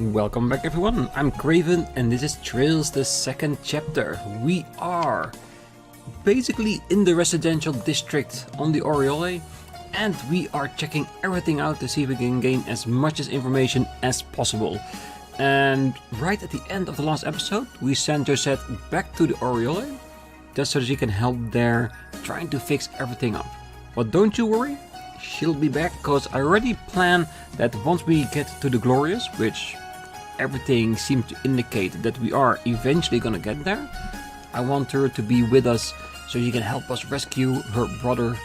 Welcome back everyone, I'm Craven and this is Trails, the second chapter. We are basically in the residential district on the Aureole and we are checking everything out to see if we can gain as much information as possible. And right at the end of the last episode we sent Josette back to the Aureole just so that she can help there trying to fix everything up. But don't you worry, she'll be back because I already plan that once we get to the Glorious, which everything seems to indicate that we are eventually gonna get there, I want her to be with us so she can help us rescue her brother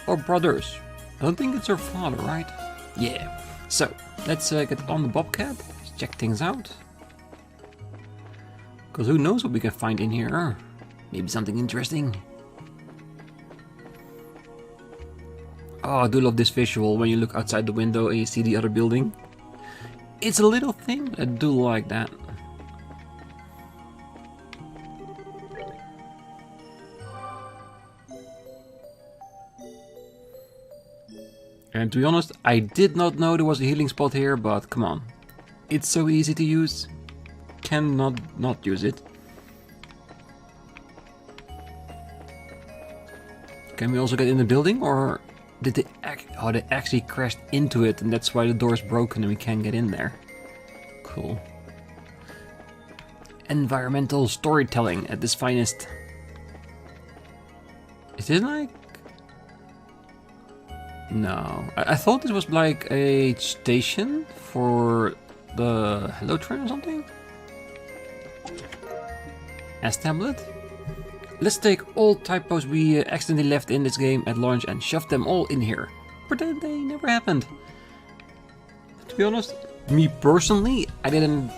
or brothers. I don't think it's her father, right? Yeah. So let's get on the Bobcat, check things out. Because who knows what we can find in here? Maybe something interesting. Oh, I do love this visual when you look outside the window and you see the other building. It's a little thing, I do like that. And to be honest, I did not know there was a healing spot here, but come on. It's so easy to use. Cannot not use it. Can we also get in the building, or did they they actually crashed into it and that's why the door is broken and we can't get in there? Cool. Environmental storytelling at its finest. Is this like... No. I thought this was like a station for the Hello train or something? As tablet? Let's take all typos we accidentally left in this game at launch and shove them all in here. Pretend they never happened. To be honest, me personally, I didn't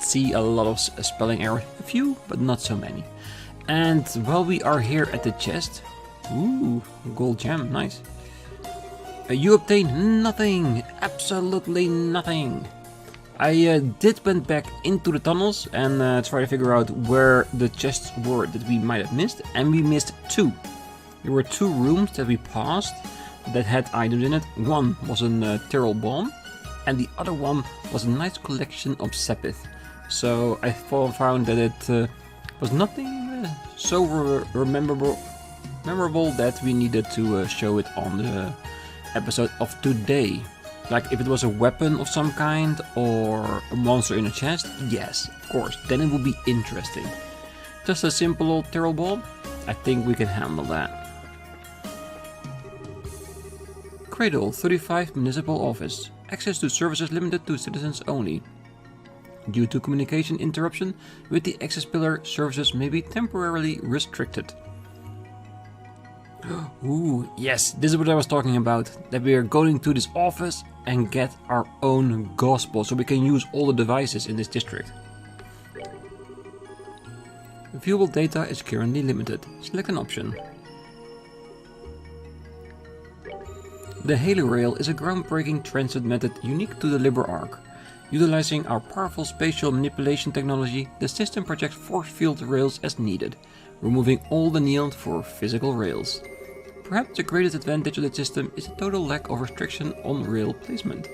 see a lot of spelling errors. A few, but not so many. And while we are here at the chest... Ooh, gold gem, nice. You obtain nothing, absolutely nothing. I did went back into the tunnels and try to figure out where the chests were that we might have missed, and we missed two. There were two rooms that we passed that had items in it. One was a Tyrrell bomb, and the other one was a nice collection of Sepith. So I found that it was nothing so memorable that we needed to show it on the episode of today. Like if it was a weapon of some kind or a monster in a chest, yes, of course, then it would be interesting. Just a simple old Tyrrell bomb, I think we can handle that. Cradle 35 Municipal Office. Access to services limited to citizens only. Due to communication interruption with the access pillar, services may be temporarily restricted. Ooh, yes, this is what I was talking about. That we are going to this office and get our own gospel so we can use all the devices in this district. Viewable data is currently limited. Select an option. The Holo Rail is a groundbreaking transit method unique to the Liber Ark. Utilizing our powerful spatial manipulation technology, the system projects force field rails as needed, removing all the need for physical rails. Perhaps the greatest advantage of the system is the total lack of restriction on rail placement.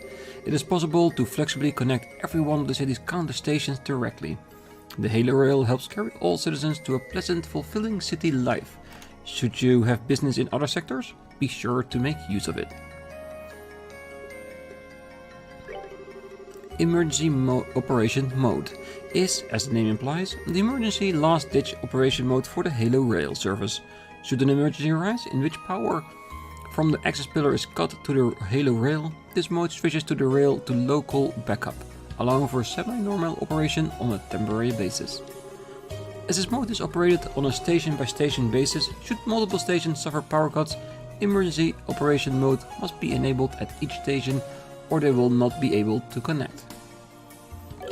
It is possible to flexibly connect every one of the city's counter stations directly. The Holo Rail helps carry all citizens to a pleasant, fulfilling city life. Should you have business in other sectors, be sure to make use of it. Emergency Operation Mode is, as the name implies, the emergency last-ditch operation mode for the Holo Rail service. Should an emergency arise in which power from the access pillar is cut to the Holo Rail, this mode switches to the rail to local backup, allowing for semi-normal operation on a temporary basis. As this mode is operated on a station-by-station basis, should multiple stations suffer power cuts, emergency operation mode must be enabled at each station or they will not be able to connect.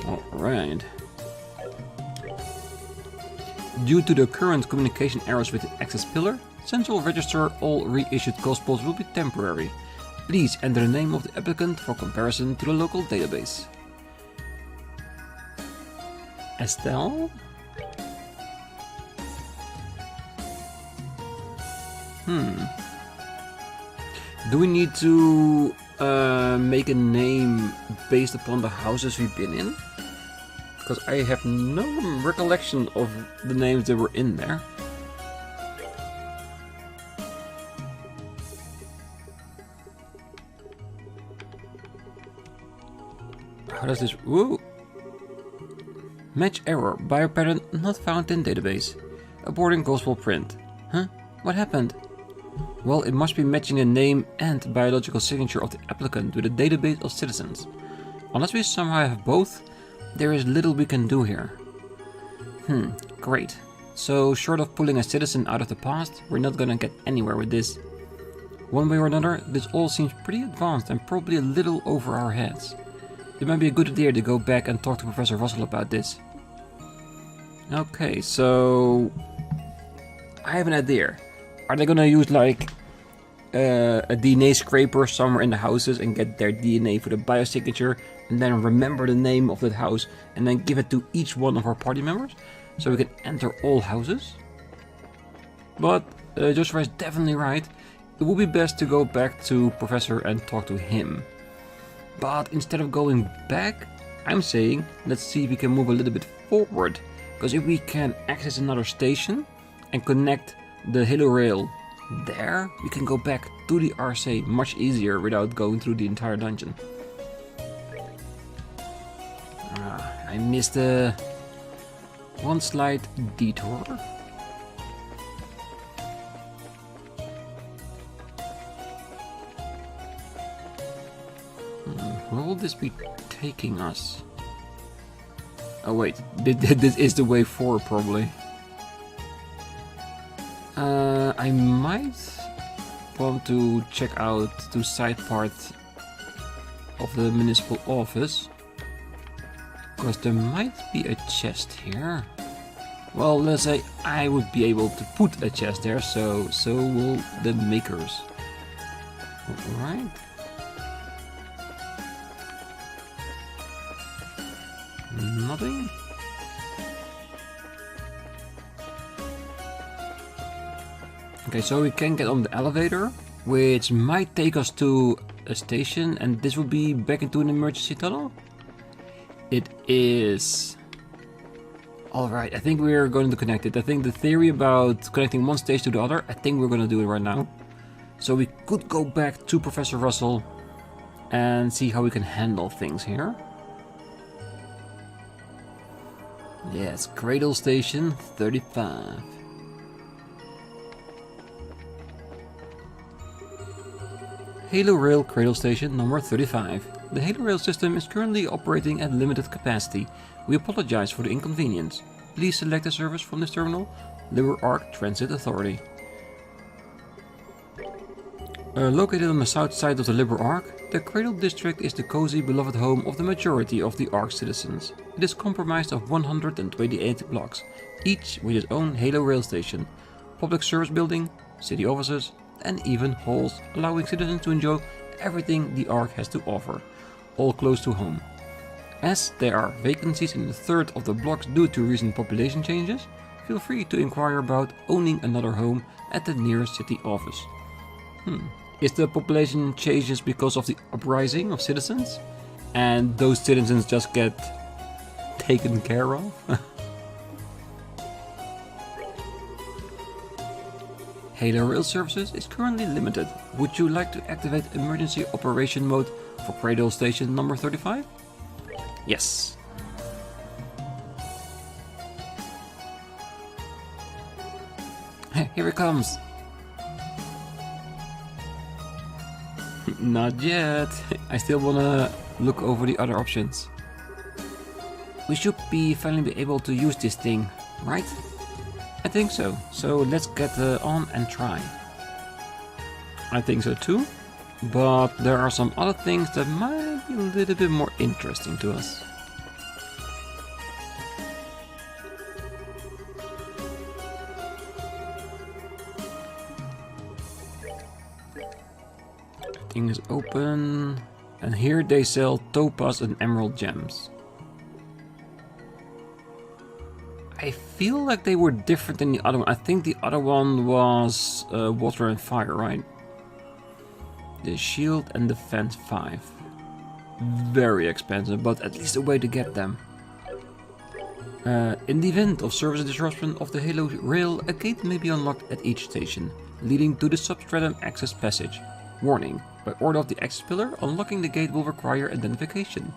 Alright. Due to the current communication errors with the access pillar, Central Register all reissued gospels will be temporary. Please enter the name of the applicant for comparison to the local database. Estelle? Do we need to make a name based upon the houses we've been in? Because I have no recollection of the names that were in there. How does this... Ooh! Match error. Buyer pattern not found in database. Aborting gospel print. Huh? What happened? Well, it must be matching the name and biological signature of the applicant with a database of citizens. Unless we somehow have both, there is little we can do here. Great. So, short of pulling a citizen out of the past, we're not gonna get anywhere with this. One way or another, this all seems pretty advanced and probably a little over our heads. It might be a good idea to go back and talk to Professor Russell about this. Okay, so... I have an idea. Are they gonna use like a DNA scraper somewhere in the houses and get their DNA for the biosignature and then remember the name of that house and then give it to each one of our party members so we can enter all houses? But Joshua is definitely right. It would be best to go back to Professor and talk to him. But instead of going back, I'm saying let's see if we can move a little bit forward. Because if we can access another station and connect the Holo Rail there, we can go back to the Arseille much easier without going through the entire dungeon. I missed one slight detour. Where will this be taking us? Oh wait, this is the way forward probably. I might want to check out the side part of the municipal office. Because there might be a chest here. Well, let's say I would be able to put a chest there, so will the makers. Alright. Nothing? Okay, so we can get on the elevator, which might take us to a station, and this will be back into an emergency tunnel? It is. Alright, I think we're going to connect it. I think the theory about connecting one stage to the other, I think we're going to do it right now. So we could go back to Professor Russell and see how we can handle things here. Yes, Cradle Station 35. Holo Rail Cradle Station number 35. The Holo Rail system is currently operating at limited capacity. We apologize for the inconvenience. Please select a service from this terminal. Liber Ark Transit Authority. Located on the south side of the Liber Ark, the Cradle District is the cozy, beloved home of the majority of the Ark citizens. It is comprised of 128 blocks, each with its own Holo Rail station, public service building, city offices, and even halls, allowing citizens to enjoy everything the Ark has to offer, all close to home. As there are vacancies in a third of the blocks due to recent population changes, feel free to inquire about owning another home at the nearest city office. Is the population changes because of the uprising of citizens? And those citizens just get taken care of? Holo Rail services is currently limited. Would you like to activate emergency operation mode for Cradle Station number 35? Yes. Here it comes. Not yet. I still wanna look over the other options. We should finally be able to use this thing, right? I think so. So let's get on and try. I think so too. But there are some other things that might be a little bit more interesting to us. Everything is open. And here they sell topaz and emerald gems. I feel like they were different than the other one. I think the other one was water and fire, right? the shield and defense 5. Very expensive, but at least a way to get them. In the event of service disruption of the Holo Rail, a gate may be unlocked at each station, leading to the substratum access passage. Warning: by order of the access pillar, unlocking the gate will require identification.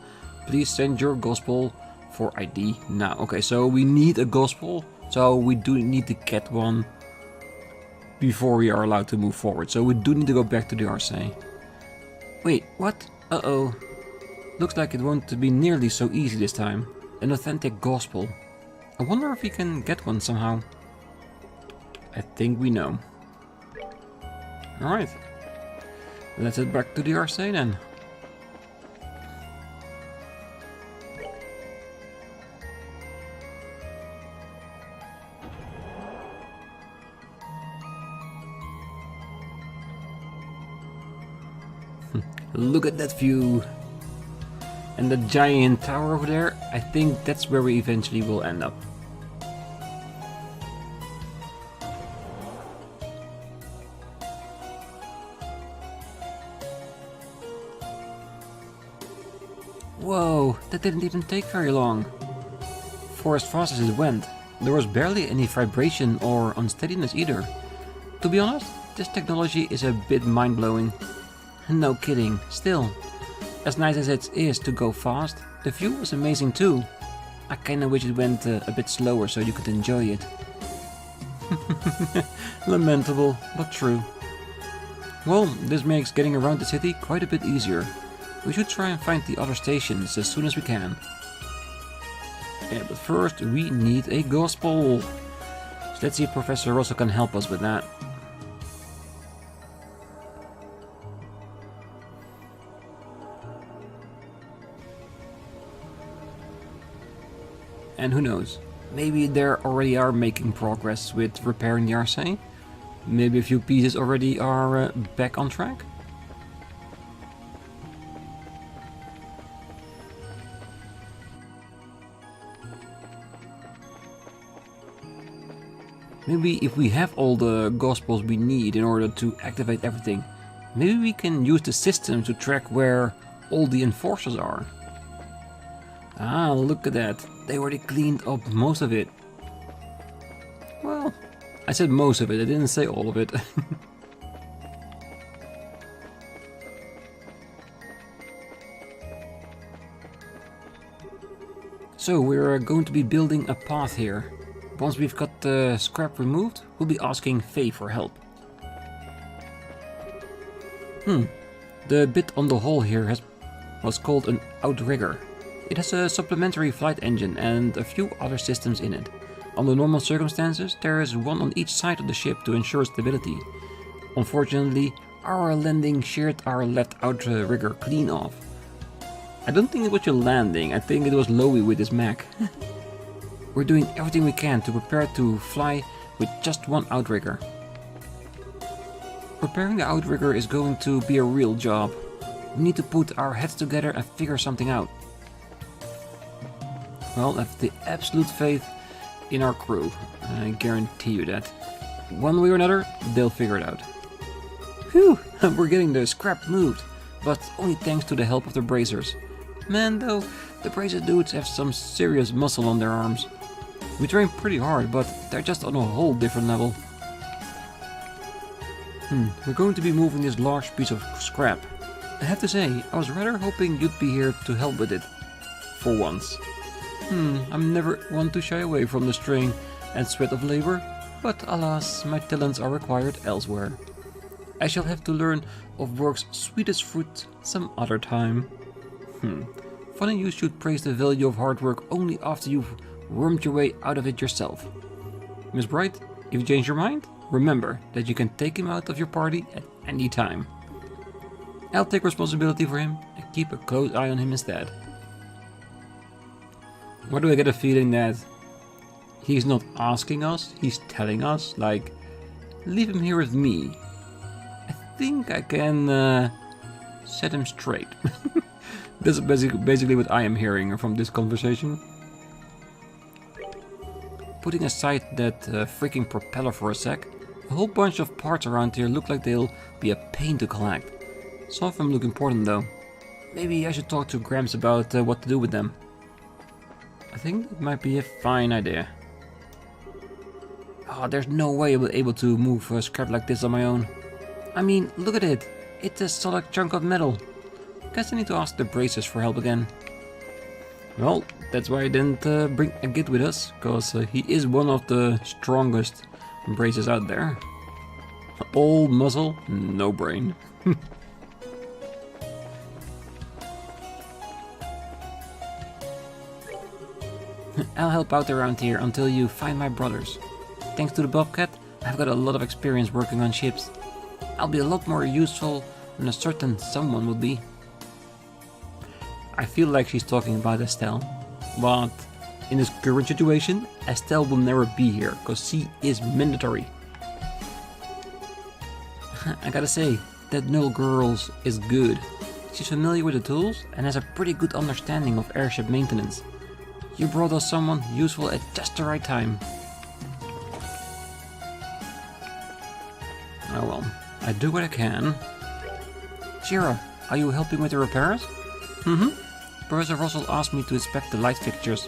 Please send your gospel for ID now. Okay, so we need a gospel, so we do need to get one before we are allowed to move forward. So we do need to go back to the Arseille. Wait, what? Uh-oh. Looks like it won't be nearly so easy this time. An authentic gospel. I wonder if we can get one somehow. I think we know. Alright. Let's head back to the Arseille then. Look at that view. And the giant tower over there, I think that's where we eventually will end up. Whoa, that didn't even take very long. For as fast as it went, there was barely any vibration or unsteadiness either. To be honest, this technology is a bit mind-blowing. No kidding, still. As nice as it is to go fast, the view was amazing too. I kinda wish it went a bit slower so you could enjoy it. Lamentable, but true. Well, this makes getting around the city quite a bit easier. We should try and find the other stations as soon as we can. Yeah, but first we need a gospel. So let's see if Professor Russell can help us with that. And who knows, maybe they already are making progress with repairing the Arseille. Maybe a few pieces already are back on track. Maybe if we have all the gospels we need in order to activate everything, maybe we can use the system to track where all the enforcers are. Ah, look at that. They already cleaned up most of it. Well, I said most of it, I didn't say all of it. So we're going to be building a path here. Once we've got the scrap removed, we'll be asking Faye for help. The bit on the hull here was called an outrigger. It has a supplementary flight engine and a few other systems in it. Under normal circumstances, there is one on each side of the ship to ensure stability. Unfortunately, our landing sheared our left outrigger clean off. I don't think it was your landing, I think it was Loey with his mech. We're doing everything we can to prepare to fly with just one outrigger. Repairing the outrigger is going to be a real job. We need to put our heads together and figure something out. Well, I have the absolute faith in our crew. I guarantee you that. One way or another, they'll figure it out. Whew, we're getting the scrap moved, but only thanks to the help of the bracers. Man, though, the bracer dudes have some serious muscle on their arms. We train pretty hard, but they're just on a whole different level. We're going to be moving this large piece of scrap. I have to say, I was rather hoping you'd be here to help with it. For once. I'm never one to shy away from the strain and sweat of labor, but alas, my talents are required elsewhere. I shall have to learn of work's sweetest fruit some other time. Funny you should praise the value of hard work only after you've wormed your way out of it yourself. Miss Bright, if you change your mind, remember that you can take him out of your party at any time. I'll take responsibility for him and keep a close eye on him instead. Why do I get a feeling that he's not asking us, he's telling us, like, leave him here with me. I think I can set him straight. That's basically what I am hearing from this conversation. Putting aside that freaking propeller for a sec, a whole bunch of parts around here look like they'll be a pain to collect. Some of them look important though. Maybe I should talk to Gramps about what to do with them. I think that might be a fine idea. Oh, there's no way I'll be able to move scrap like this on my own. I mean, look at it. It's a solid chunk of metal. Guess I need to ask the bracers for help again. Well, that's why I didn't bring a git with us, because he is one of the strongest bracers out there. All muscle, no brain. I'll help out around here until you find my brothers. Thanks to the Bobcat, I've got a lot of experience working on ships. I'll be a lot more useful than a certain someone would be. I feel like she's talking about Estelle, but in this current situation, Estelle will never be here, because she is mandatory. I gotta say, that little girl is good. She's familiar with the tools and has a pretty good understanding of airship maintenance. You brought us someone useful at just the right time. Oh well, I do what I can. Shira, are you helping with the repairs? Professor Russell asked me to inspect the light fixtures.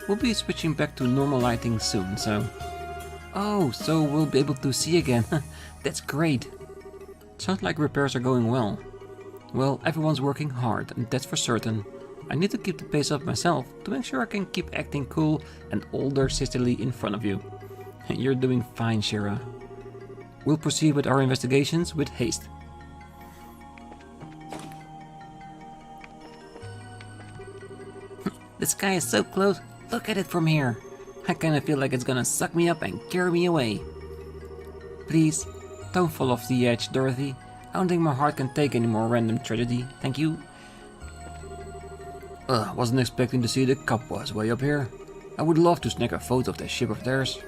We'll be switching back to normal lighting soon, so... Oh, so we'll be able to see again. That's great. Sounds like repairs are going well. Well, everyone's working hard, and that's for certain. I need to keep the pace up myself to make sure I can keep acting cool and older sisterly in front of you. You're doing fine, Shira. We'll proceed with our investigations with haste. The sky is so close, look at it from here. I kinda feel like it's gonna suck me up and carry me away. Please, don't fall off the edge, Dorothy. I don't think my heart can take any more random tragedy, thank you. Wasn't expecting to see the Kapwas way up here. I would love to snag a photo of that ship of theirs.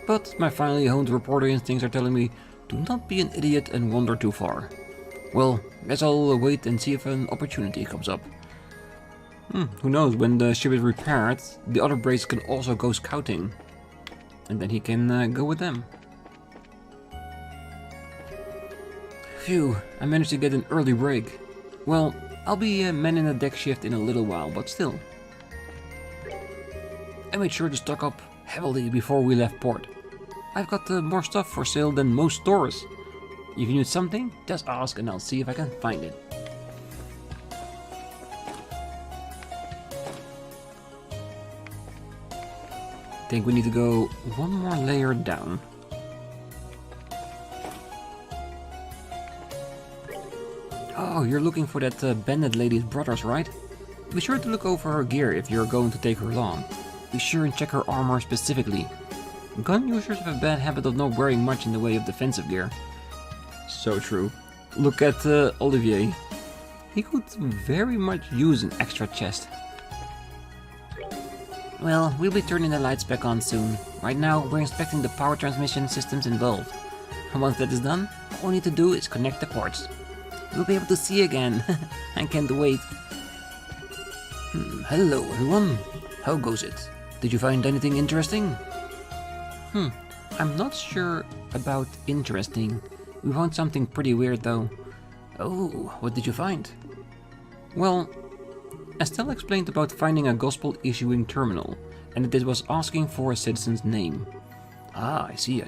But my finely honed reporter instincts are telling me, do not be an idiot and wander too far. Well, guess I'll wait and see if an opportunity comes up. Who knows, when the ship is repaired, the other brace can also go scouting. And then he can go with them. Phew, I managed to get an early break. Well, I'll be manning a deck shift in a little while, but still. I made sure to stock up heavily before we left port. I've got more stuff for sale than most stores. If you need something, just ask and I'll see if I can find it. I think we need to go one more layer down. Oh, you're looking for that bandit lady's brothers, right? Be sure to look over her gear if you're going to take her along. Be sure and check her armor specifically. Gun users have a bad habit of not wearing much in the way of defensive gear. So true. Look at Olivier. He could very much use an extra chest. Well, we'll be turning the lights back on soon. Right now, we're inspecting the power transmission systems involved. And once that is done, all we need to do is connect the ports. We'll be able to see again. I can't wait. Hello, everyone. How goes it? Did you find anything interesting? I'm not sure about interesting. We found something pretty weird, though. Oh, what did you find? Well, Estelle explained about finding a gospel issuing terminal, and that it was asking for a citizen's name. Ah, I see.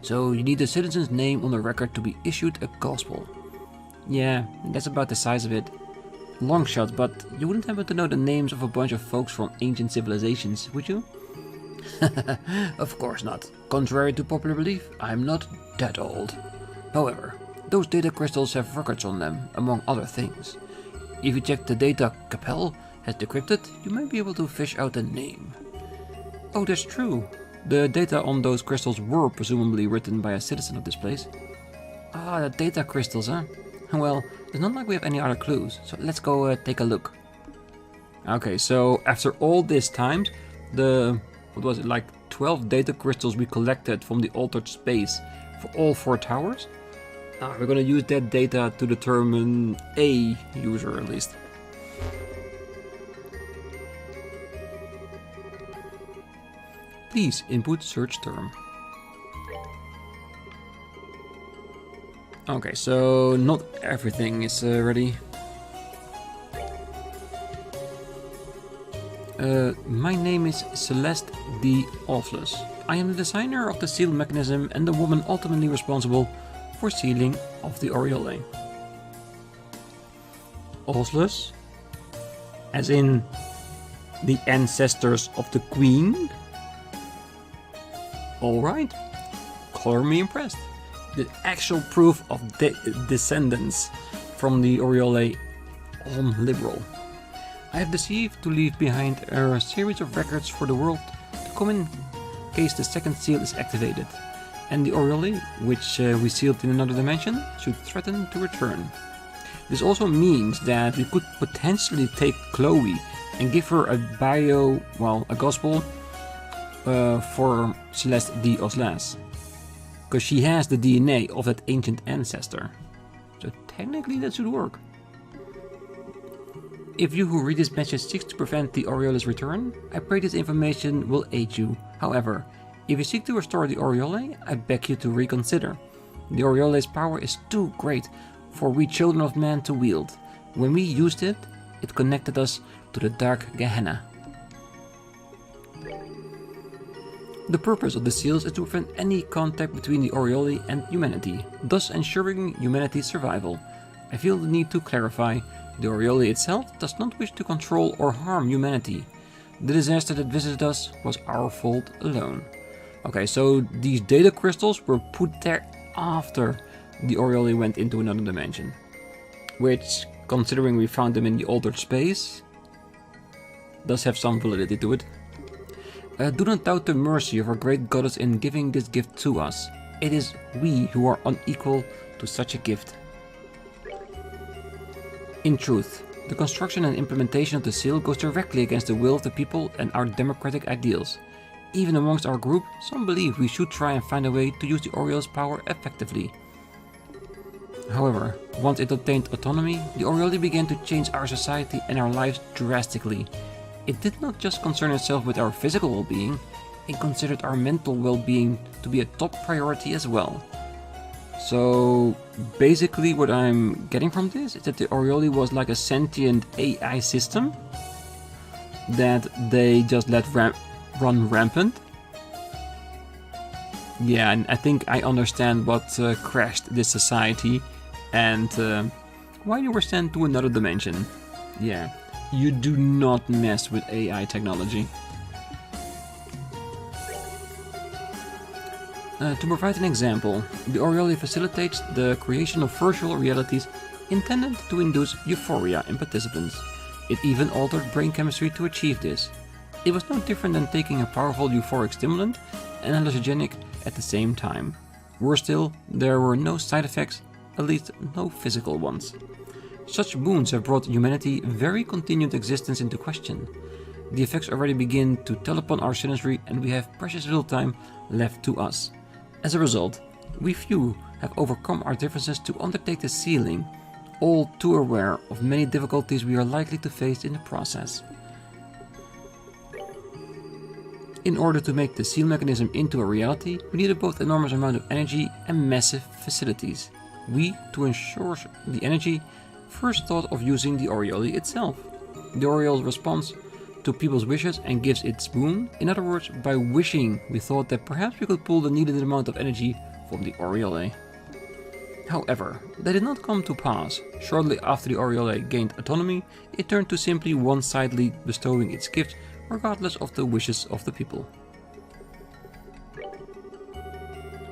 So you need a citizen's name on the record to be issued a gospel. Yeah, that's about the size of it. Long shot, but you wouldn't happen to know the names of a bunch of folks from ancient civilizations, would you? Of course not. Contrary to popular belief, I'm not that old. However, those data crystals have records on them, among other things. If you check the data Capel has decrypted, you might be able to fish out a name. Oh, that's true. The data on those crystals were presumably written by a citizen of this place. Ah, the data crystals, huh? Well, it's not like we have any other clues, so let's go take a look. Okay, so after all this time, what was it, like 12 data crystals we collected from the altered space for all 4 towers? We're gonna use that data to determine a user at least. Please input search term. Okay, so not everything is ready. My name is Celeste D. Awfless. I am the designer of the seal mechanism and the woman ultimately responsible for sealing of the Aureole. Awfless? As in the ancestors of the Queen? Alright, color me impressed. The actual proof of descendants from the Aureole on Liberl. I have deceived to leave behind a series of records for the world to come in case the second seal is activated, and the Aureole, which we sealed in another dimension, should threaten to return. This also means that we could potentially take Kloe and give her a gospel for Celeste D. Oslas, because she has the DNA of that ancient ancestor. So technically that should work. If you who read this message seeks to prevent the Aureole's return, I pray this information will aid you. However, if you seek to restore the Aureole, I beg you to reconsider. The Aureole's power is too great for we children of man to wield. When we used it, it connected us to the dark Gehenna. The purpose of the seals is to prevent any contact between the Aureole and humanity, thus ensuring humanity's survival. I feel the need to clarify. The Aureole itself does not wish to control or harm humanity. The disaster that visited us was our fault alone. Okay, so these data crystals were put there after the Aureole went into another dimension. Which, considering we found them in the altered space, does have some validity to it. Do not doubt the mercy of our great goddess in giving this gift to us. It is we who are unequal to such a gift. In truth, the construction and implementation of the seal goes directly against the will of the people and our democratic ideals. Even amongst our group, some believe we should try and find a way to use the Aureole's power effectively. However, once it obtained autonomy, the Aureole began to change our society and our lives drastically. It did not just concern itself with our physical well-being, it considered our mental well-being to be a top priority as well. So basically what I'm getting from this is that the Aureole was like a sentient AI system that they just let run rampant. Yeah, and I think I understand what crashed this society and why they were sent to another dimension. Yeah, you do not mess with AI technology. To provide an example, the Aureole facilitates the creation of virtual realities intended to induce euphoria in participants. It even altered brain chemistry to achieve this. It was no different than taking a powerful euphoric stimulant and hallucinogenic at the same time. Worse still, there were no side effects, at least no physical ones. Such boons have brought humanity very continued existence into question. The effects already begin to tell upon our citizenry and we have precious little time left to us. As a result, we few have overcome our differences to undertake the sealing, all too aware of many difficulties we are likely to face in the process. In order to make the seal mechanism into a reality, we needed both enormous amount of energy and massive facilities. We, to ensure the energy, first thought of using the Aureole itself. The Aureole responds to people's wishes and gives its boon. In other words, by wishing, we thought that perhaps we could pull the needed amount of energy from the Aureole. However, that did not come to pass. Shortly after the Aureole gained autonomy, it turned to simply one-sidedly bestowing its gifts regardless of the wishes of the people.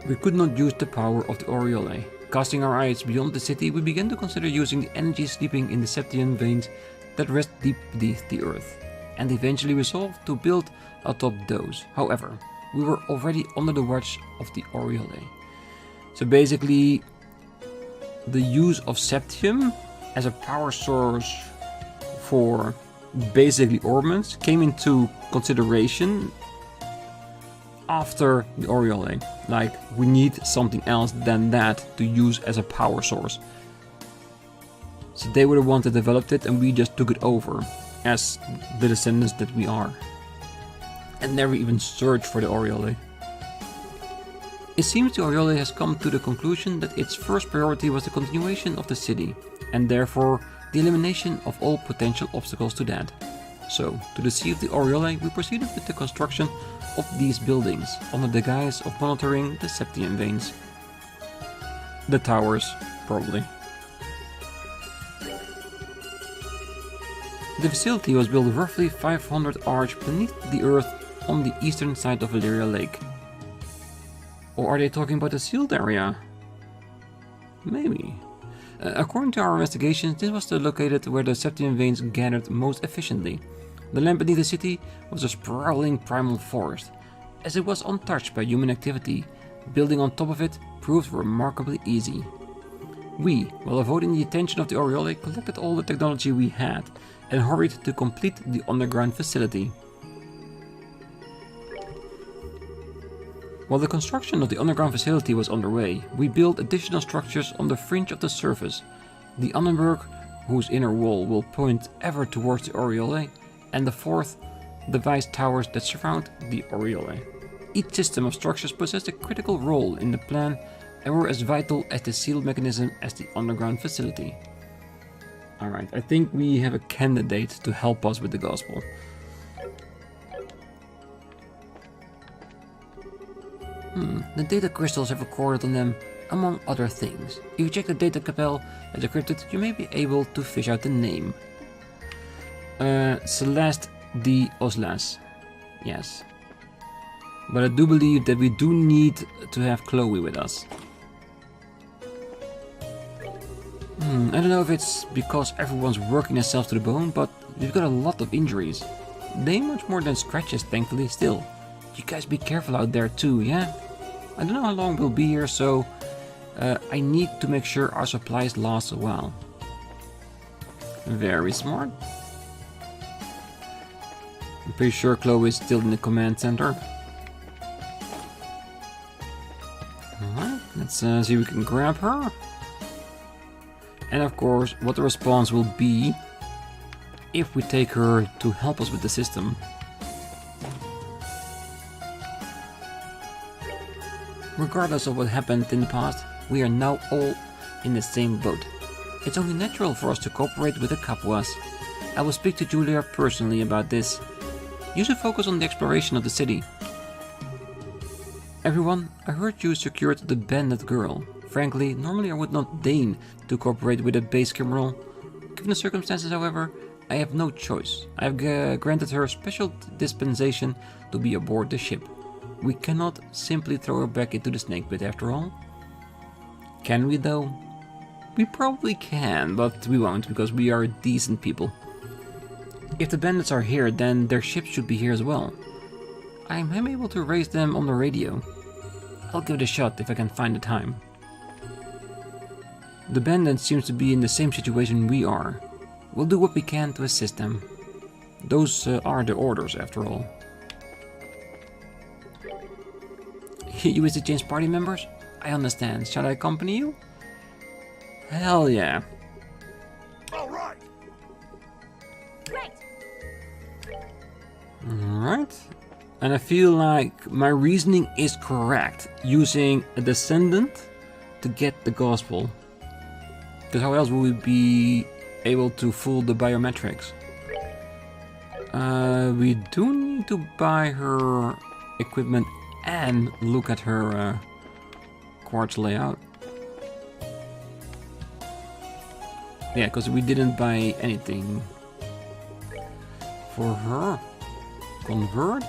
We could not use the power of the Aureole. Casting our eyes beyond the city, we began to consider using the energy sleeping in the septian veins that rest deep beneath the earth, and eventually resolved to build atop those. However, we were already under the watch of the Aureole. So basically, the use of septium as a power source for basically ornaments came into consideration after the Aureole. Like, we need something else than that to use as a power source. So they were the ones that developed it and we just took it over as the descendants that we are. And never even searched for the Aureole. It seems the Oriole has come to the conclusion that its first priority was the continuation of the city, and therefore the elimination of all potential obstacles to that. So, to deceive the Oriole, we proceeded with the construction of these buildings, under the guise of monitoring the Septian veins. The towers, probably. The facility was built roughly 500 arch beneath the earth on the eastern side of Valyria Lake. Or are they talking about the sealed area? Maybe. According to our investigations, this was located where the Septian veins gathered most efficiently. The land beneath the city was a sprawling primal forest. As it was untouched by human activity, building on top of it proved remarkably easy. We, while avoiding the attention of the Oriole, collected all the technology we had and hurried to complete the underground facility. While the construction of the underground facility was underway, we built additional structures on the fringe of the surface. The Annenberg, whose inner wall will point ever towards the Oriole, and the fourth, the vice towers that surround the Oriole. Each system of structures possessed a critical role in the plan and were as vital as the sealed mechanism as the underground facility. Alright, I think we have a candidate to help us with the gospel. The data crystals have recorded on them, among other things. If you check the data capel as decrypted, you may be able to fish out the name. Celeste de Oslas. Yes. But I do believe that we do need to have Kloe with us. I don't know if it's because everyone's working themselves to the bone, but we've got a lot of injuries. They much more than scratches, thankfully, still. You guys be careful out there too, yeah? I don't know how long we'll be here, so I need to make sure our supplies last a while. Very smart. I'm pretty sure Kloe is still in the command center. Alright, let's see if we can grab her. And of course, what the response will be if we take her to help us with the system. Regardless of what happened in the past, we are now all in the same boat. It's only natural for us to cooperate with the Capuas. I will speak to Julia personally about this. You should focus on the exploration of the city. Everyone, I heard you secured the bandit girl. Frankly, normally I would not deign to cooperate with a base criminal. Given the circumstances, however, I have no choice. I have granted her special dispensation to be aboard the ship. We cannot simply throw her back into the snake pit after all. Can we though? We probably can, but we won't because we are decent people. If the bandits are here, then their ship should be here as well. I'm able to raise them on the radio. I'll give it a shot if I can find the time. The bandit seems to be in the same situation we are. We'll do what we can to assist them. Those are the orders, after all. You wish to change party members? I understand. Shall I accompany you? Hell yeah. Alright. Alright. And I feel like my reasoning is correct. Using a descendant to get the gospel. Because how else will we be able to fool the biometrics? We do need to buy her equipment and look at her quartz layout. Yeah, because we didn't buy anything for her. Convert?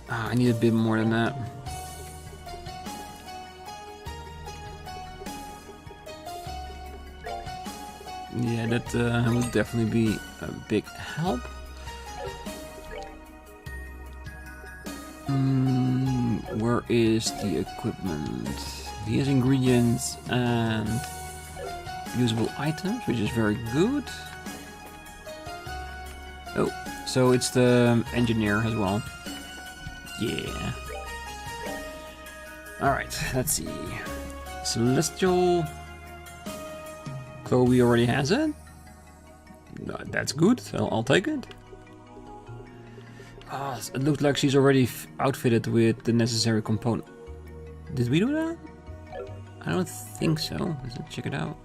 I need a bit more than that. Yeah, that would definitely be a big help. Where is the equipment? He has ingredients and usable items, which is very good. Oh, so it's the engineer as well. Yeah. Alright, let's see. Celestial. Kloe already has it? No, that's good. I'll take it. Ah, it looks like she's already outfitted with the necessary component. Did we do that? I don't think so. Let's check it out.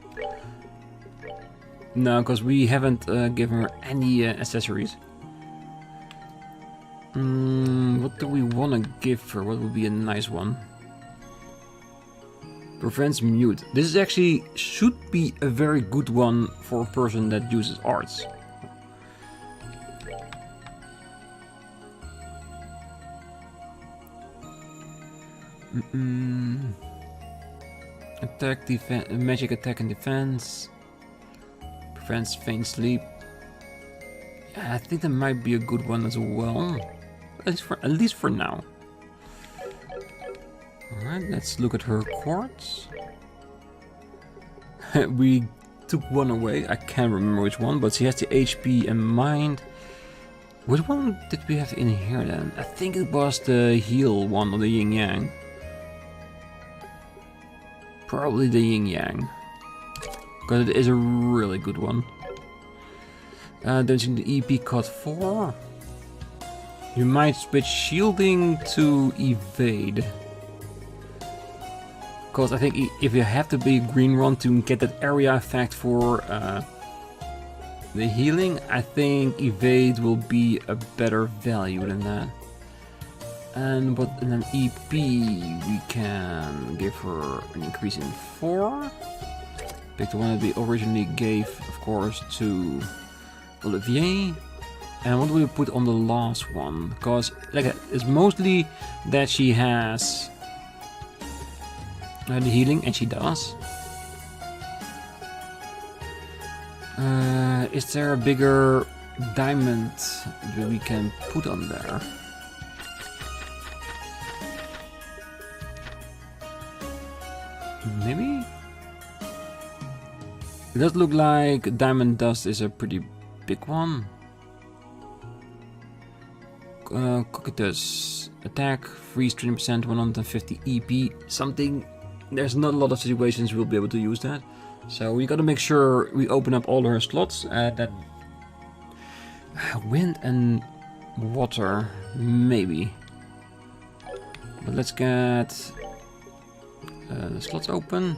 No, because we haven't given her any accessories. What do we want to give her? What would be a nice one? Prevents mute. This is actually should be a very good one for a person that uses arts. Attack, defense, magic attack and defense. Prevents faint sleep. Yeah, I think that might be a good one as well. At least for now. Alright, let's look at her quartz. We took one away. I can't remember which one, but she has the HP and mind. Which one did we have in here then? I think it was the heal one of the yin yang. Probably the yin yang. Because it is a really good one. Then the EP cut 4. You might switch shielding to evade. Because I think if you have to be green one to get that area effect for the healing, I think evade will be a better value than that. And but in an EP we can give her an increase in 4. Pick the one that we originally gave, of course, to Olivier. And what do we put on the last one? Because like it's mostly that she has the healing, and she does. Is there a bigger diamond that we can put on there? Maybe? It does look like diamond dust is a pretty big one. Cocytus attack, freeze 20%, 150 EP, something. There's not a lot of situations we'll be able to use that. So we gotta make sure we open up all her slots. That wind and water, maybe. But let's get the slots open.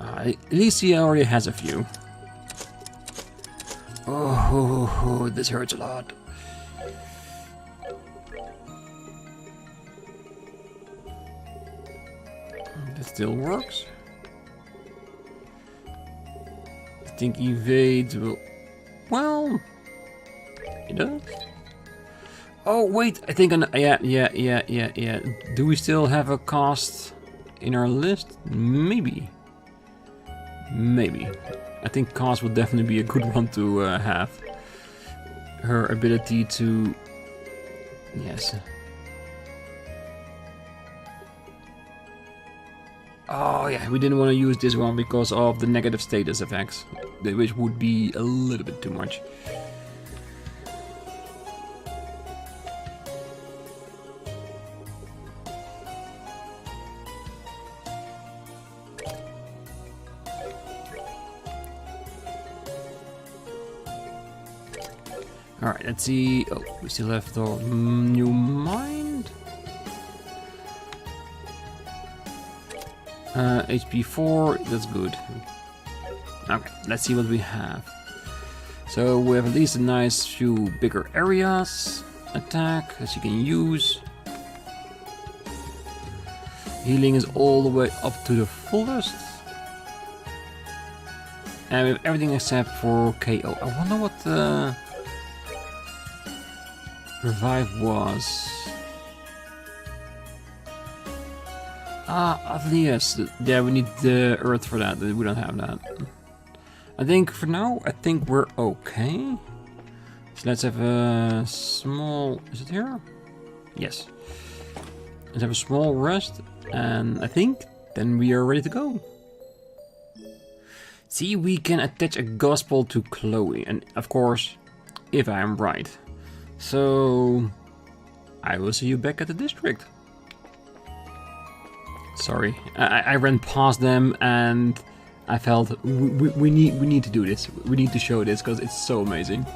At least he already has a few. Oh, this hurts a lot. That still works. I think evade will... Well... It does. Oh wait, I think yeah. Do we still have a cost in our list? Maybe. Maybe. I think cost would definitely be a good one to have. Her ability to... Yes. Oh yeah, we didn't want to use this one because of the negative status effects, which would be a little bit too much. Alright, let's see. Oh, we still have the new mind. HP 4, that's good. Okay, let's see what we have. So we have at least a nice few bigger areas. Attack, as you can use. Healing is all the way up to the fullest. And we have everything except for KO. I wonder what the revive was. Ah, yes. Yeah, we need the earth for that. We don't have that. I think for now, I think we're okay. So let's have a small... Is it here? Yes. Let's have a small rest. And I think then we are ready to go. See, we can attach a gospel to Kloe. And of course, if I am right. So, I will see you back at the district. Sorry, I ran past them and I felt we need to do this. We need to show this because it's so amazing.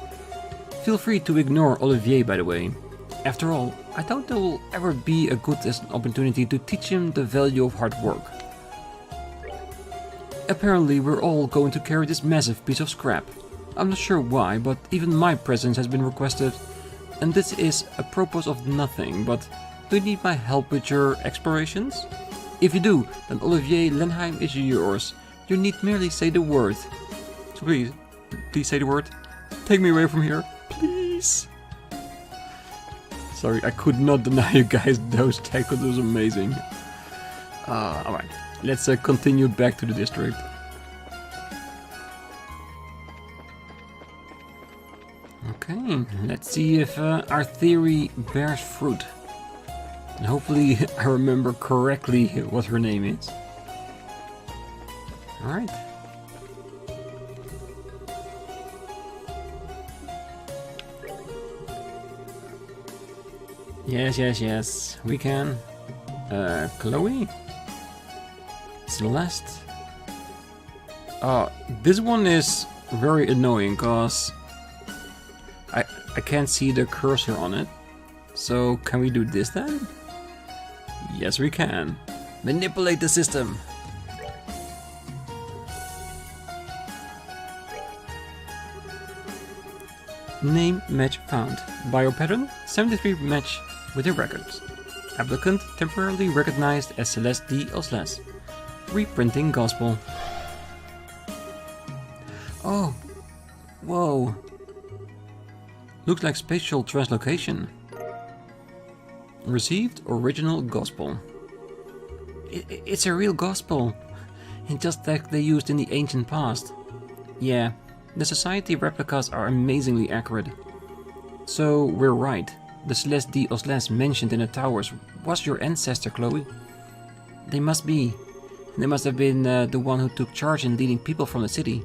Feel free to ignore Olivier, by the way. After all, I doubt there will ever be a good opportunity to teach him the value of hard work. Apparently, we're all going to carry this massive piece of scrap. I'm not sure why, but even my presence has been requested. And this is a purpose of nothing, but do you need my help with your explorations? If you do, then Olivier Lenheim is yours. You need merely say the word. So please say the word. Take me away from here, please. Sorry, I could not deny you guys those text, it was amazing. Alright, let's continue back to the district. Okay, let's see if our theory bears fruit. And hopefully I remember correctly what her name is. Alright. Yes, we can. Kloe? Celeste? This one is very annoying, cause I can't see the cursor on it. So can we do this then? Yes, we can. Manipulate the system. Name match found. Bio pattern 73 match with your records. Applicant temporarily recognized as Celeste D. Osles. Reprinting gospel. Oh, whoa. Looks like spatial translocation. Received original gospel. It's a real gospel. Just like they used in the ancient past. Yeah, the society replicas are amazingly accurate. So we're right. The Celeste D. Osles mentioned in the towers was your ancestor, Kloe. They must be. They must have been the one who took charge in leading people from the city.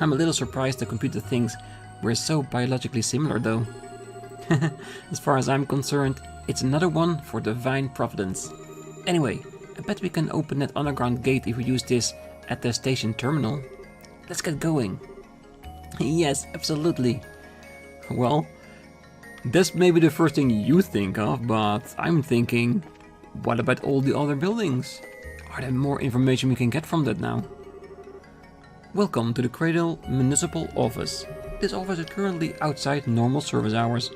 I'm a little surprised the computer thinks we're so biologically similar, though. As far as I'm concerned, it's another one for divine providence. Anyway, I bet we can open that underground gate if we use this at the station terminal. Let's get going. Yes, absolutely. Well, that's maybe the first thing you think of, but I'm thinking, what about all the other buildings? Are there more information we can get from that now? Welcome to the Cradle Municipal Office. This office is currently outside normal service hours.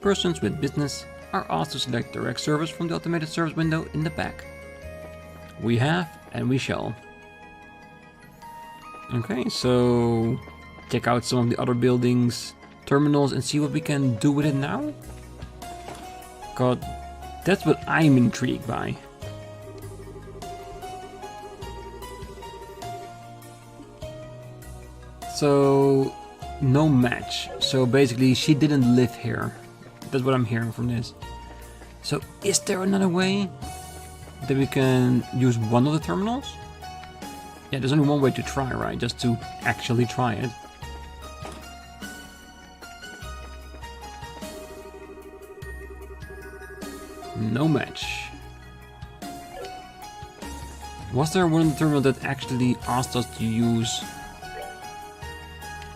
Persons with business are asked to select direct service from the automated service window in the back. We have and we shall. Okay, so check out some of the other buildings, terminals, and see what we can do with it now. God, that's what I'm intrigued by. So, no match. So basically she didn't live here. That's what I'm hearing from this. So is there another way that we can use one of the terminals? Yeah, there's only one way to try, right? Just to actually try it. No match. Was there one of the terminals that actually asked us to use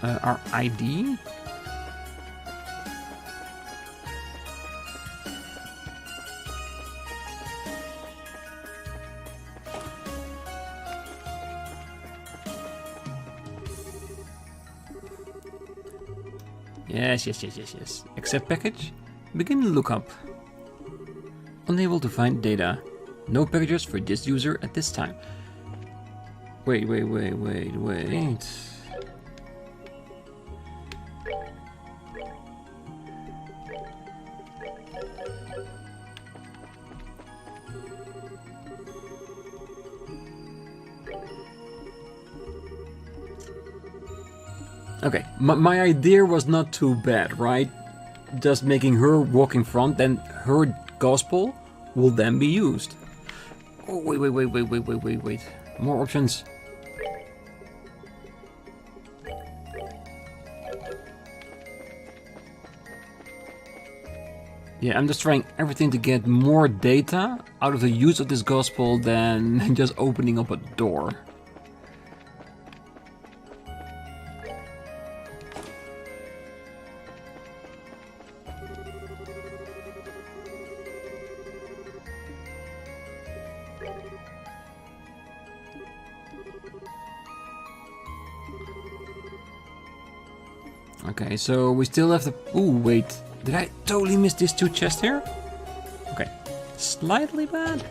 our ID? Yes. Accept package. Begin the lookup. Unable to find data. No packages for this user at this time. Wait. Okay, my idea was not too bad, right? Just making her walk in front, then her gospel will then be used. Oh, wait. More options. Yeah, I'm just trying everything to get more data out of the use of this gospel than just opening up a door. Okay, so we still have the... Ooh, wait. Did I totally miss these 2 chests here? Okay. Slightly bad.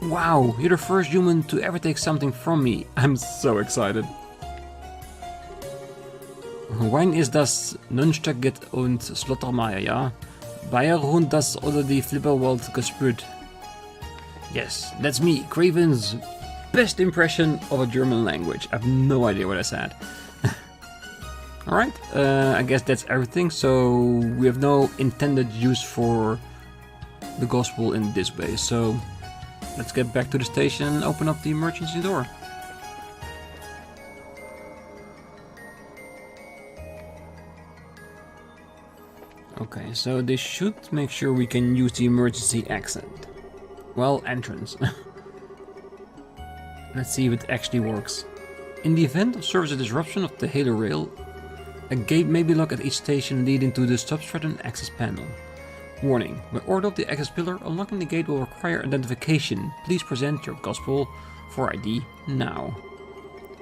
Wow, you're the first human to ever take something from me. I'm so excited. Wein ist das Nunstück und Slottermeier, ja? Bayerhund das oder die Flipperwald gespürt. Yes, that's me, Craven's best impression of a German language. I have no idea what I said. Alright, I guess that's everything, so we have no intended use for the gospel in this way, so let's get back to the station and open up the emergency door. Okay, so they should make sure we can use the emergency exit. Well, entrance. Let's see if it actually works. In the event of service disruption of the Holo Rail, a gate may be locked at each station leading to the stop-threatened access panel. Warning, by order of the access pillar, unlocking the gate will require identification. Please present your gospel for ID now.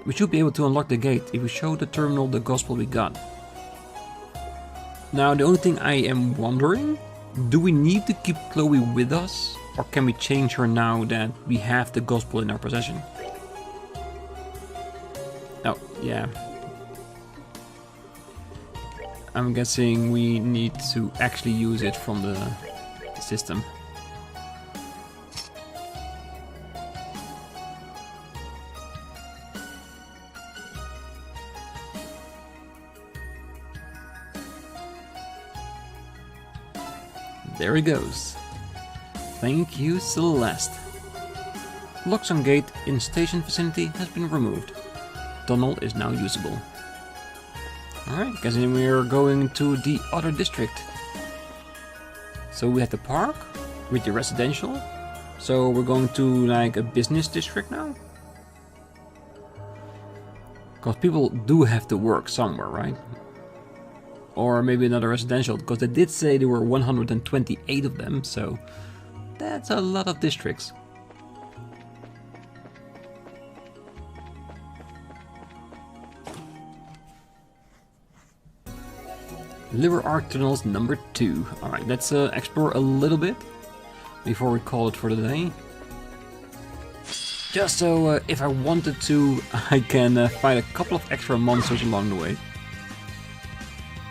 We should be able to unlock the gate if we show the terminal the gospel we got. Now, the only thing I am wondering, do we need to keep Kloe with us? Or can we change her now that we have the gospel in our possession? Oh, yeah. I'm guessing we need to actually use it from the system. There he goes. Thank you, Celeste. Locks on gate in station vicinity has been removed. Tunnel is now usable. Alright, guessing we're going to the other district. So we have the park with the residential. So we're going to like a business district now. Because people do have to work somewhere, right? Or maybe another residential, because they did say there were 128 of them, so that's a lot of districts. Liber Ark Tunnels number 2. Alright, let's explore a little bit before we call it for the day. Just so if I wanted to, I can fight a couple of extra monsters along the way.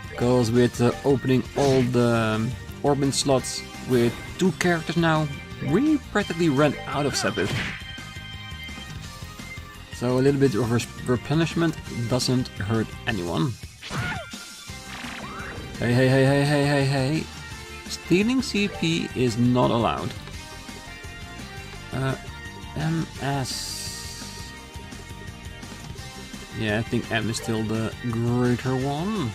Because with opening all the Orbin slots with 2 characters now, we practically ran out of Sabbath. So a little bit of replenishment doesn't hurt anyone. Hey, hey, hey, hey, hey, hey, hey. Stealing CP is not allowed. MS. Yeah, I think M is still the greater one.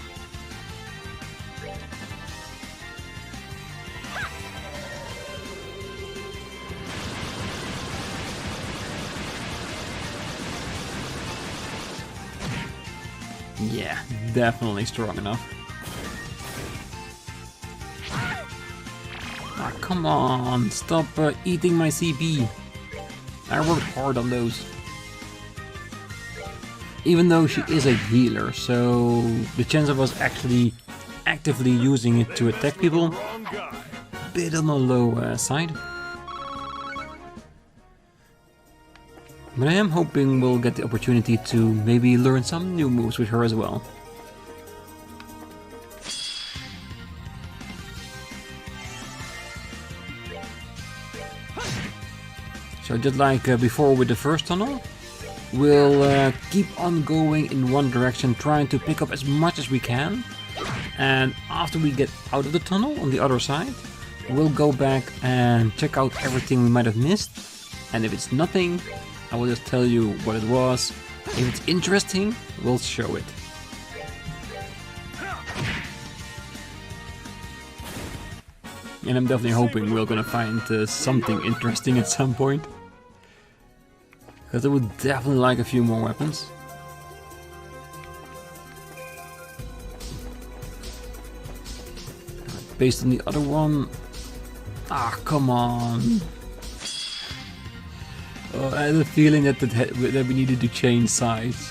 Yeah, definitely strong enough. Ah, come on, stop eating my CP. I worked hard on those. Even though she is a healer, so the chance of us actually actively using it to attack people, a bit on the low side. But I am hoping we'll get the opportunity to maybe learn some new moves with her as well. So just like before with the first tunnel, we'll keep on going in one direction, trying to pick up as much as we can. And after we get out of the tunnel on the other side, we'll go back and check out everything we might have missed. And if it's nothing, I will just tell you what it was. If it's interesting, we'll show it. And I'm definitely hoping we're gonna find something interesting at some point. Because I would definitely like a few more weapons. Based on the other one. Ah, come on. Oh, I had a feeling that we needed to change sides.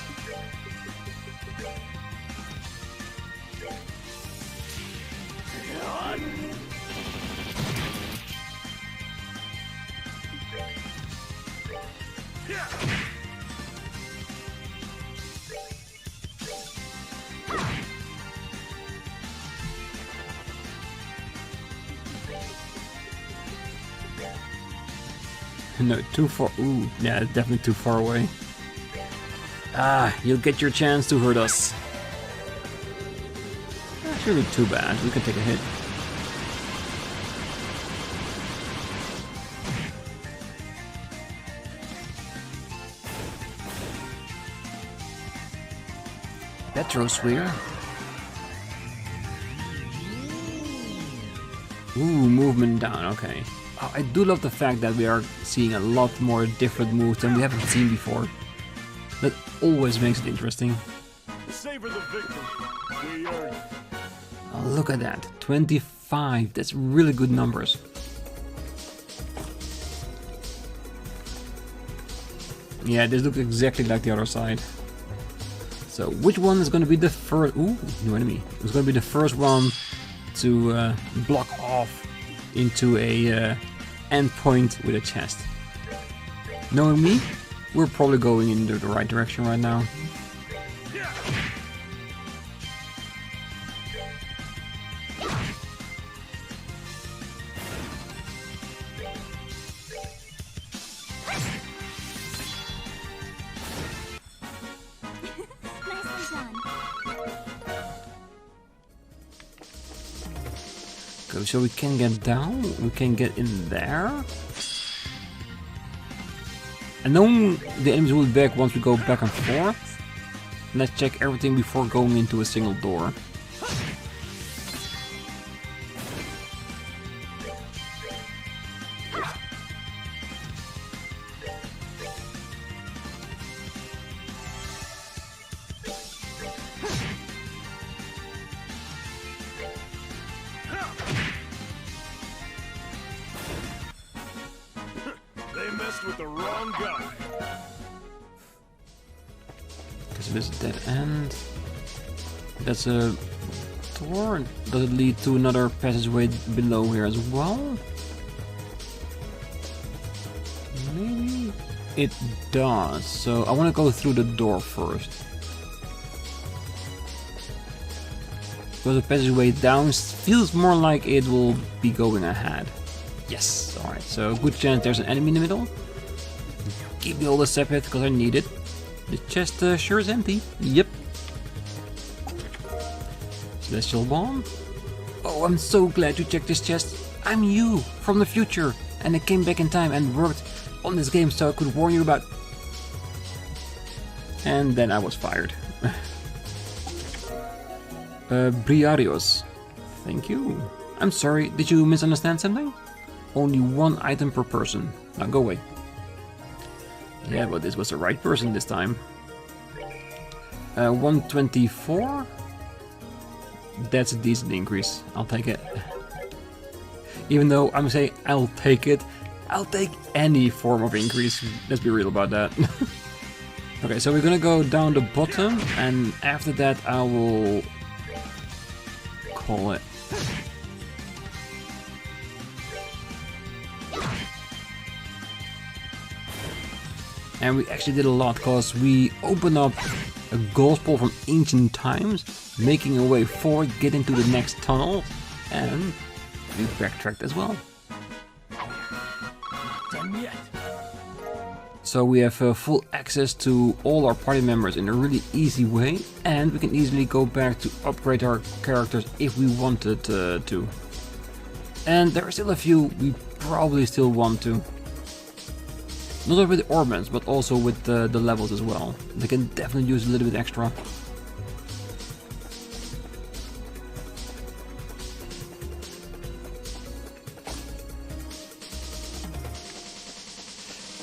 No, too far. Ooh, yeah, definitely too far away. Ah, you'll get your chance to hurt us. Not really too bad. We can take a hit. Petrosphere. Ooh, movement down, okay. Oh, I do love the fact that we are seeing a lot more different moves than we haven't seen before. That always makes it interesting. Savor the victory. We earned it. Oh, look at that, 25, that's really good numbers. Yeah, this looks exactly like the other side. So, which one is going to be the first... Ooh, new enemy. It's going to be the first one to block off into a endpoint with a chest. Knowing me, we're probably going in the right direction right now. Okay, so we can get down, we can get in there. And then the enemies will be back once we go back and forth. Let's check everything before going into a single door. With the wrong guy. Because this is dead end. That's a door. Does it lead to another passageway below here as well? Maybe it does. So I want to go through the door first. Because the passageway down feels more like it will be going ahead. Yes, alright, so good chance there's an enemy in the middle. Keep the oldest sepet because I need it. The chest sure is empty. Yep. Celestial Bomb. Oh, I'm so glad you checked this chest. I'm you from the future, and I came back in time and worked on this game so I could warn you about. And then I was fired. Briarios. Thank you. I'm sorry, did you misunderstand something? Only one item per person. Now go away. Yeah, but this was the right person this time. 124? That's a decent increase. I'll take it. Even though I'm saying I'll take it, I'll take any form of increase. Let's be real about that. Okay, so we're gonna go down the bottom, and after that I will call it. And we actually did a lot because we opened up a gospel from ancient times, making a way forward, get into the next tunnel, and we backtracked as well. Done yet. So we have full access to all our party members in a really easy way, and we can easily go back to upgrade our characters if we wanted to. And there are still a few we probably still want to. Not only with the orbments, but also with the levels as well. They can definitely use a little bit extra.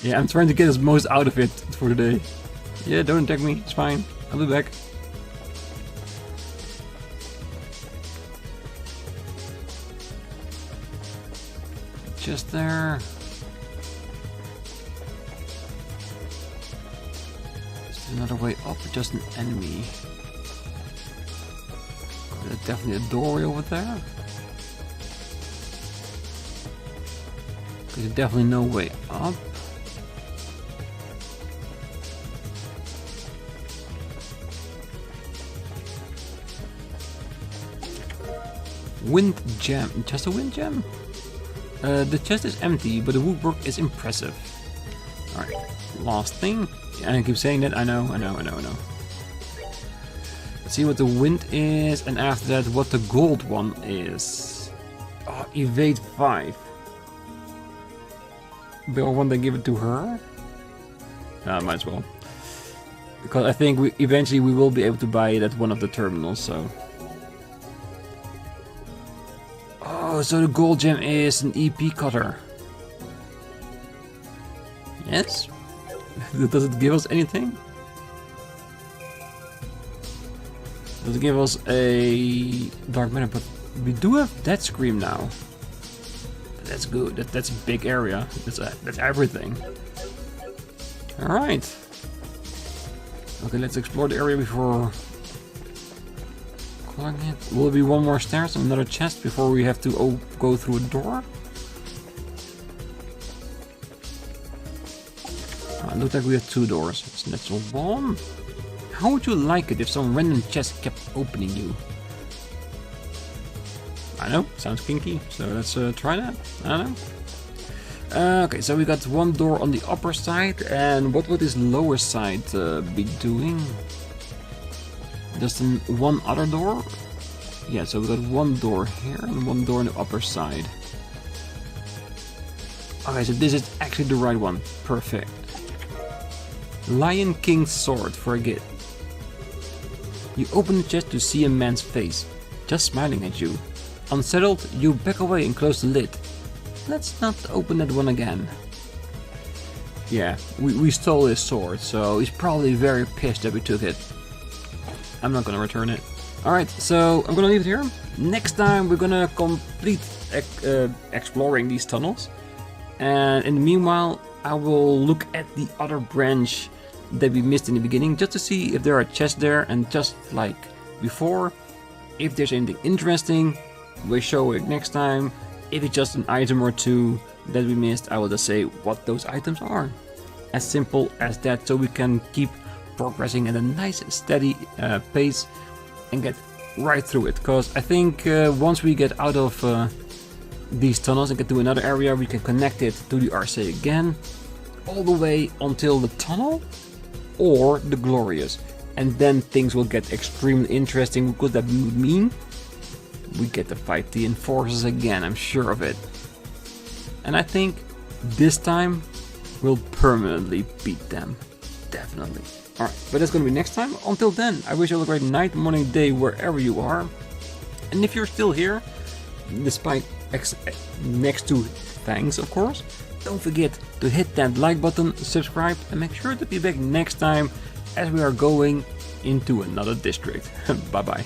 Yeah, I'm trying to get as most out of it for today. Yeah, don't attack me, it's fine. I'll be back. Just there. Another way up, just an enemy. There's definitely a doorway over there. There's definitely no way up. Wind gem, just a wind gem? The chest is empty, but the woodwork is impressive. Alright, last thing. And I keep saying that, I know. Let's see what the wind is, and after that what the gold one is. Oh, evade 5. Do I want to give it to her? Might as well. Because I think eventually we will be able to buy it at one of the terminals, so... Oh, so the gold gem is an EP cutter. Yes? Does it give us anything? Does it give us a dark matter? But we do have Death Scream now. That's good. That's a big area. That's everything. All right. Okay, let's explore the area before collecting it. Will there be one more stairs and another chest before we have to go through a door? It looks like we have 2 doors. It's natural one. How would you like it if some random chest kept opening you? I know, sounds kinky, so let's try that. I don't know. Okay, so we got one door on the upper side, and what would this lower side be doing? Just one other door? Yeah, so we got one door here and one door on the upper side. Okay, so this is actually the right one. Perfect. Lion King's sword for a gift. You open the chest to see a man's face, just smiling at you. Unsettled, you back away and close the lid. Let's not open that one again. Yeah, we stole his sword, so he's probably very pissed that we took it. I'm not gonna return it. Alright, so I'm gonna leave it here. Next time we're gonna complete exploring these tunnels. And in the meanwhile, I will look at the other branch that we missed in the beginning, just to see if there are chests there, and just like before, if there's anything interesting, we'll show it next time. If it's just an item or two that we missed, I will just say what those items are. As simple as that, so we can keep progressing at a nice steady pace and get right through it. Because I think once we get out of these tunnels and get to another area, we can connect it to the Arseille again, all the way until the tunnel or the Glorious. And then things will get extremely interesting, because that would mean we get to fight the Enforcers again, I'm sure of it. And I think this time we'll permanently beat them. Definitely. Alright, but that's gonna be next time. Until then, I wish you all a great night, morning, day, wherever you are. And if you're still here, despite next to thanks, of course, don't forget to hit that like button, subscribe, and make sure to be back next time as we are going into another district. Bye bye.